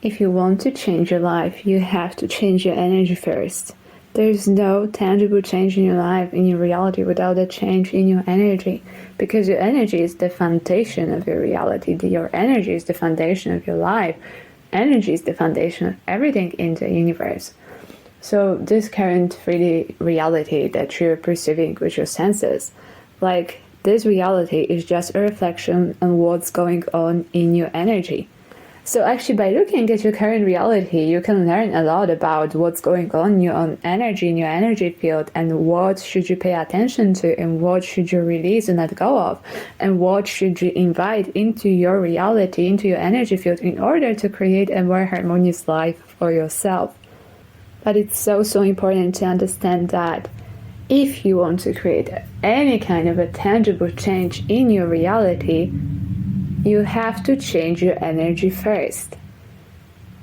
If you want to change your life, you have to change your energy first. There's no tangible change in your life, in your reality, without a change in your energy. Because your energy is the foundation of your reality. Your energy is the foundation of your life. Energy is the foundation of everything in the universe. So this current 3D reality that you're perceiving with your senses, like this reality is just a reflection on what's going on in your energy. So actually, by looking at your current reality, you can learn a lot about what's going on in your own energy, in your energy field, and what should you pay attention to, and what should you release and let go of, and what should you invite into your reality, into your energy field, in order to create a more harmonious life for yourself. But it's so important to understand that if you want to create any kind of a tangible change in your reality, you have to change your energy first.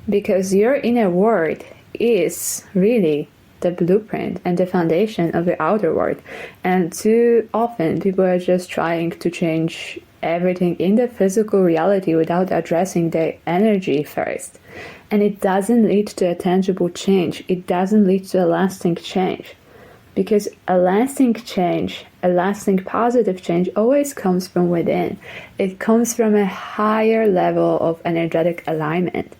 Because your inner world is really the blueprint and the foundation of the outer world. And too often people are just trying to change everything in the physical reality without addressing the energy first. And it doesn't lead to a tangible change. It doesn't lead to a lasting change. Because a lasting change, a lasting positive change always comes from within. It comes from a higher level of energetic alignment.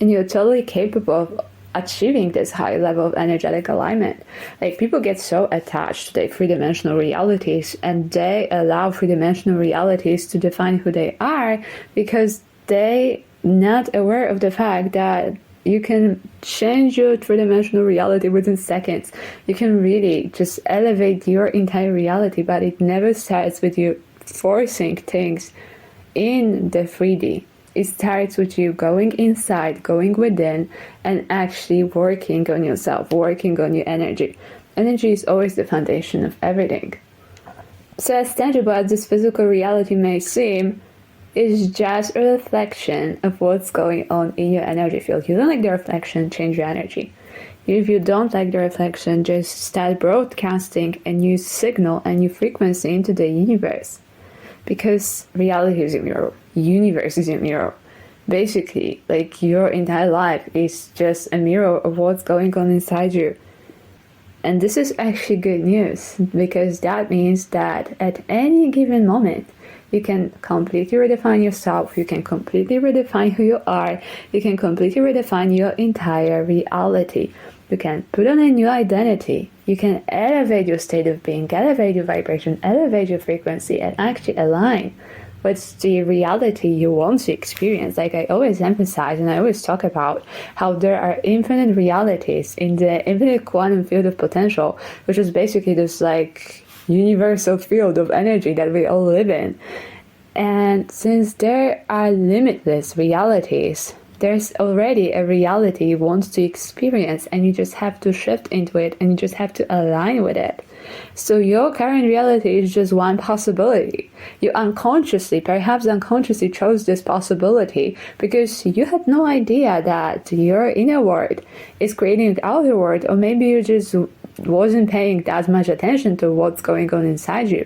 And you're totally capable of achieving this high level of energetic alignment. Like, people get so attached to their three-dimensional realities, and they allow three-dimensional realities to define who they are because they're not aware of the fact that you can change your three-dimensional reality within seconds. You can really just elevate your entire reality, but it never starts with you forcing things in the 3D. It starts with you going inside, going within, and actually working on yourself, working on your energy. Energy is always the foundation of everything. So as tangible as this physical reality may seem, is just a reflection of what's going on in your energy field. You don't like the reflection, change your energy. If you don't like the reflection, just start broadcasting a new signal, a new frequency into the universe. Because reality is a mirror. Universe is a mirror. Basically, like, your entire life is just a mirror of what's going on inside you. And this is actually good news, because that means that at any given moment, you can completely redefine yourself, you can completely redefine who you are, you can completely redefine your entire reality. You can put on a new identity, you can elevate your state of being, elevate your vibration, elevate your frequency, and actually align with the reality you want to experience. Like I always emphasize and I always talk about how there are infinite realities in the infinite quantum field of potential, which is basically this like universal field of energy that we all live in. And since there are limitless realities, there's already a reality you want to experience, and you just have to shift into it, and you just have to align with it. So your current reality is just one possibility. You unconsciously, perhaps unconsciously, chose this possibility because you had no idea that your inner world is creating the outer world, or maybe you just wasn't paying that much attention to what's going on inside you.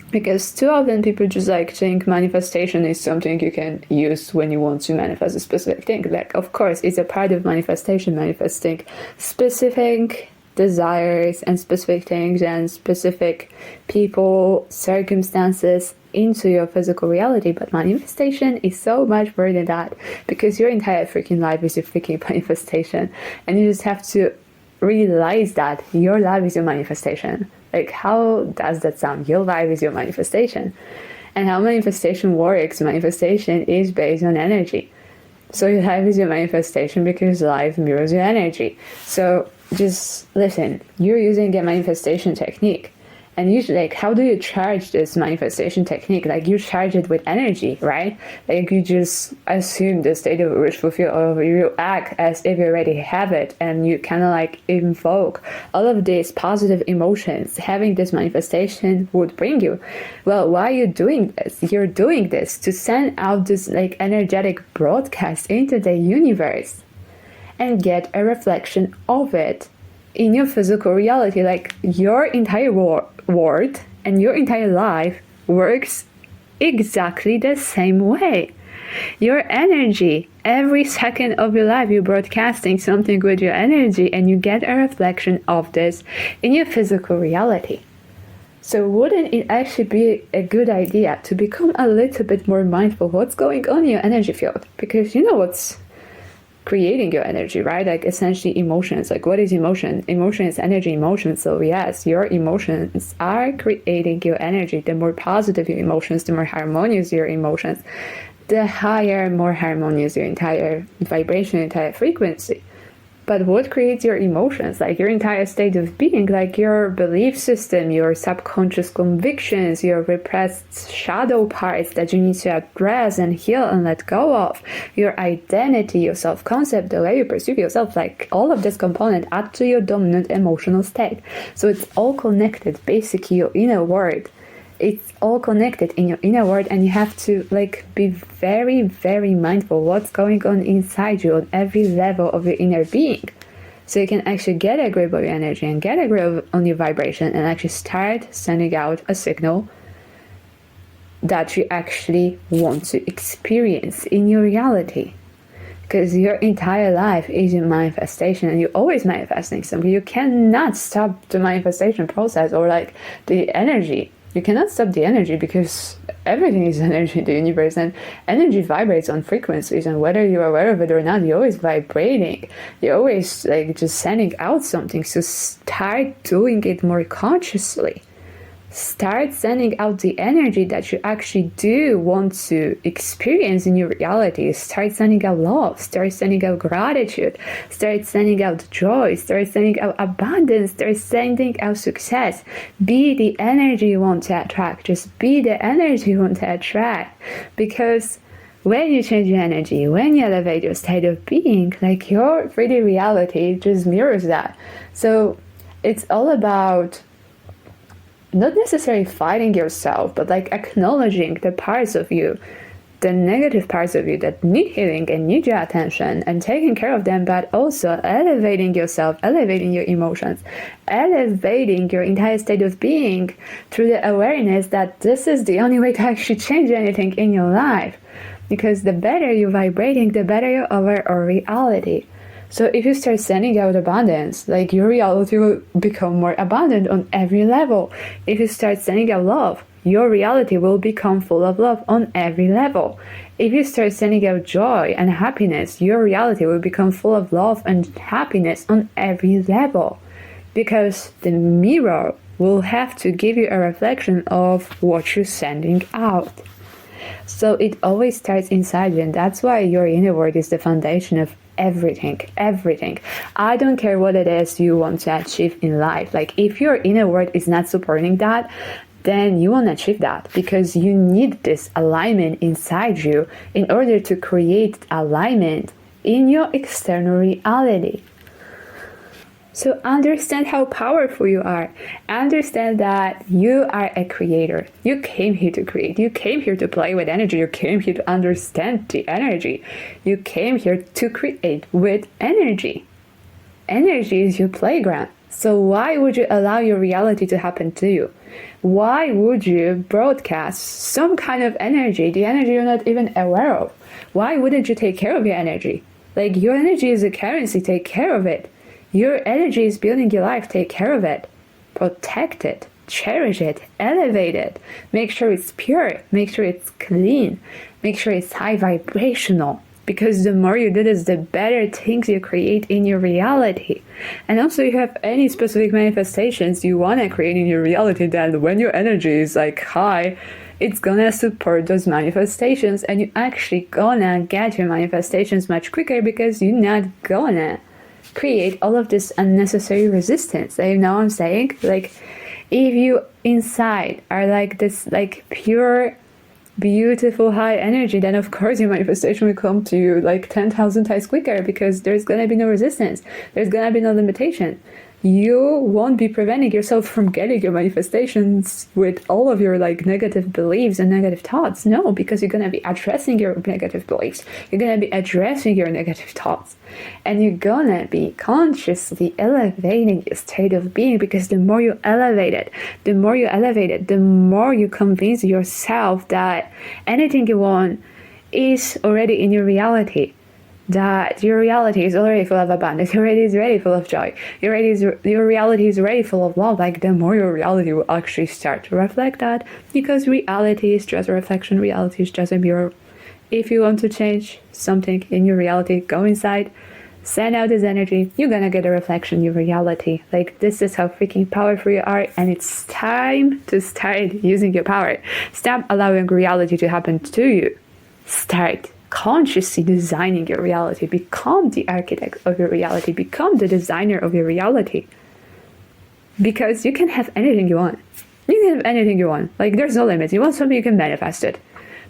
Because too often people just like think manifestation is something you can use when you want to manifest a specific thing. Like, of course, it's a part of manifestation, manifesting specific desires and specific things and specific people, circumstances into your physical reality. But manifestation is so much more than that, because your entire freaking life is a freaking manifestation, and you just have to realize that your life is your manifestation. Like, how does that sound? Your life is your manifestation. And how manifestation works, manifestation is based on energy. So your life is your manifestation because life mirrors your energy. So just listen, you're using a manifestation technique. And usually, like, how do you charge this manifestation technique? Like, you charge it with energy, right? Like, you just assume the state of wish fulfill, or you act as if you already have it, and you kind of like invoke all of these positive emotions having this manifestation would bring you. Well, why are you doing this? You're doing this to send out this like energetic broadcast into the universe and get a reflection of it in your physical reality. Like, your entire world and your entire life works exactly the same way. Your energy, every second of your life, you're broadcasting something with your energy, and you get a reflection of this in your physical reality. So wouldn't it actually be a good idea to become a little bit more mindful of what's going on in your energy field? Because you know what's creating your energy, right? Like essentially emotions. Like what is emotion? Emotion is energy, emotion. So yes, your emotions are creating your energy. The more positive your emotions, the more harmonious your emotions, the higher, more harmonious your entire vibration, entire frequency. But what creates your emotions, like your entire state of being, like your belief system, your subconscious convictions, your repressed shadow parts that you need to address and heal and let go of, your identity, your self-concept, the way you perceive yourself, like all of this component add to your dominant emotional state. So it's all connected, basically your inner world. It's all connected in your inner world, and you have to be very, very mindful what's going on inside you on every level of your inner being, so you can actually get a grip of your energy and get a grip on your vibration and actually start sending out a signal that you actually want to experience in your reality. Because your entire life is a manifestation, and you're always manifesting something. You cannot stop the manifestation process, or the energy. You cannot stop the energy, because everything is energy in the universe, and energy vibrates on frequencies, and whether you're aware of it or not, you're always vibrating. You're always just sending out something. So start doing it more consciously. Start sending out the energy that you actually do want to experience in your reality. Start sending out love. Start sending out gratitude. Start sending out joy. Start sending out abundance. Start sending out success. Be the energy you want to attract. Just be the energy you want to attract. Because when you change your energy, when you elevate your state of being, your 3D reality just mirrors that. So it's all about not necessarily fighting yourself, but acknowledging the parts of you, the negative parts of you that need healing and need your attention, and taking care of them, but also elevating yourself, elevating your emotions, elevating your entire state of being through the awareness that this is the only way to actually change anything in your life. Because the better you're vibrating, the better you're aware of reality. So if you start sending out abundance, your reality will become more abundant on every level. If you start sending out love, your reality will become full of love on every level. If you start sending out joy and happiness, your reality will become full of love and happiness on every level. Because the mirror will have to give you a reflection of what you're sending out. So it always starts inside you, and that's why your inner world is the foundation of everything. I don't care what it is you want to achieve in life. If your inner world is not supporting that, then you won't achieve that, because you need this alignment inside you in order to create alignment in your external reality. So understand how powerful you are. Understand that you are a creator. You came here to create. You came here to play with energy. You came here to understand the energy. You came here to create with energy. Energy is your playground. So why would you allow your reality to happen to you? Why would you broadcast some kind of energy, the energy you're not even aware of? Why wouldn't you take care of your energy? Your energy is a currency. Take care of it. Your energy is building your life. Take care of it. Protect it. Cherish it. Elevate it. Make sure it's pure. Make sure it's clean. Make sure it's high vibrational. Because the more you do this, the better things you create in your reality. And also, you have any specific manifestations you want to create in your reality, then when your energy is high, it's gonna support those manifestations, and you're actually gonna get your manifestations much quicker, because you're not gonna create all of this unnecessary resistance. You know what I'm saying? If you inside are this pure, beautiful, high energy, then of course your manifestation will come to you 10,000 times quicker, because there's gonna be no resistance. There's gonna be no limitation. You won't be preventing yourself from getting your manifestations with all of your negative beliefs and negative thoughts. No, because you're going to be addressing your negative beliefs. You're going to be addressing your negative thoughts. And you're going to be consciously elevating your state of being, because the more you elevate it, the more you convince yourself that anything you want is already in your reality. That your reality is already full of abundance. Your reality is already full of joy. Your reality is already full of love. Like, the more your reality will actually start to reflect that, because reality is just a reflection. Reality is just a mirror. If you want to change something in your reality, go inside, send out this energy. You're gonna get a reflection in your reality. Like, this is how freaking powerful you are, and it's time to start using your power. Stop allowing reality to happen to you. Start consciously designing your reality. Become the architect of your reality. Become the designer of your reality. Because you can have anything you want. You can have anything you want. Like, there's no limits. You want something, you can manifest it.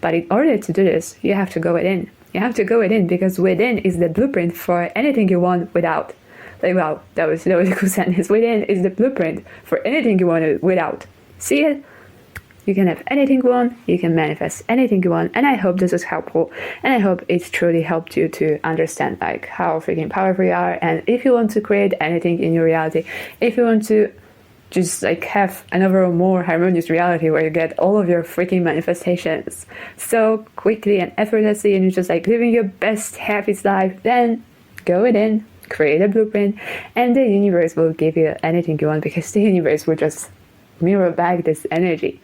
But in order to do this, you have to go within. You have to go within, because within is the blueprint for anything you want without. Like, wow, that was a cool sentence. Within is the blueprint for anything you want without. See it? You can have anything you want, you can manifest anything you want, and I hope this was helpful, and I hope it's truly helped you to understand like how freaking powerful you are. And if you want to create anything in your reality, if you want to just like have an overall more harmonious reality where you get all of your freaking manifestations so quickly and effortlessly, and you're just like living your best, happiest life, then go within, create a blueprint, and the universe will give you anything you want, because the universe will just mirror back this energy.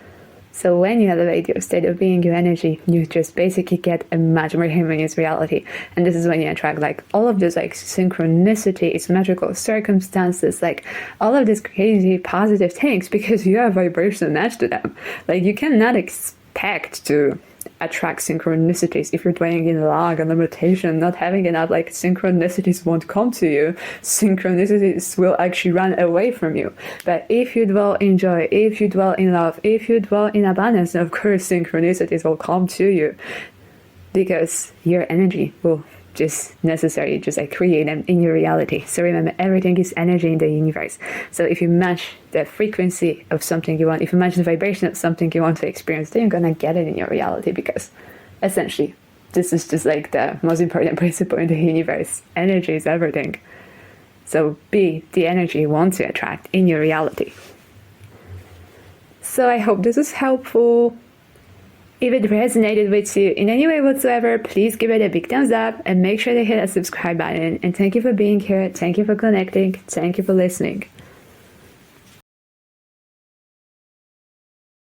So when you elevate your state of being, your energy, you just basically get a much more harmonious reality. And this is when you attract like all of this like synchronicities, magical circumstances, like all of these crazy positive things, because you have vibration matched to them. Like, you cannot expect to attract synchronicities if you're dwelling in lag and limitation, not having enough. Like, synchronicities won't come to you. Synchronicities will actually run away from you. But if you dwell in joy, if you dwell in love, if you dwell in abundance, of course synchronicities will come to you, because your energy will just necessarily just like create them in your reality. So remember, everything is energy in the universe. So if you match the frequency of something you want, if you match the vibration of something you want to experience, then you're gonna get it in your reality, because essentially this is just like the most important principle in the universe. Energy is everything. So be the energy you want to attract in your reality. So I hope this is helpful. If it resonated with you in any way whatsoever, please give it a big thumbs up and make sure to hit that subscribe button. And thank you for being here. Thank you for connecting. Thank you for listening.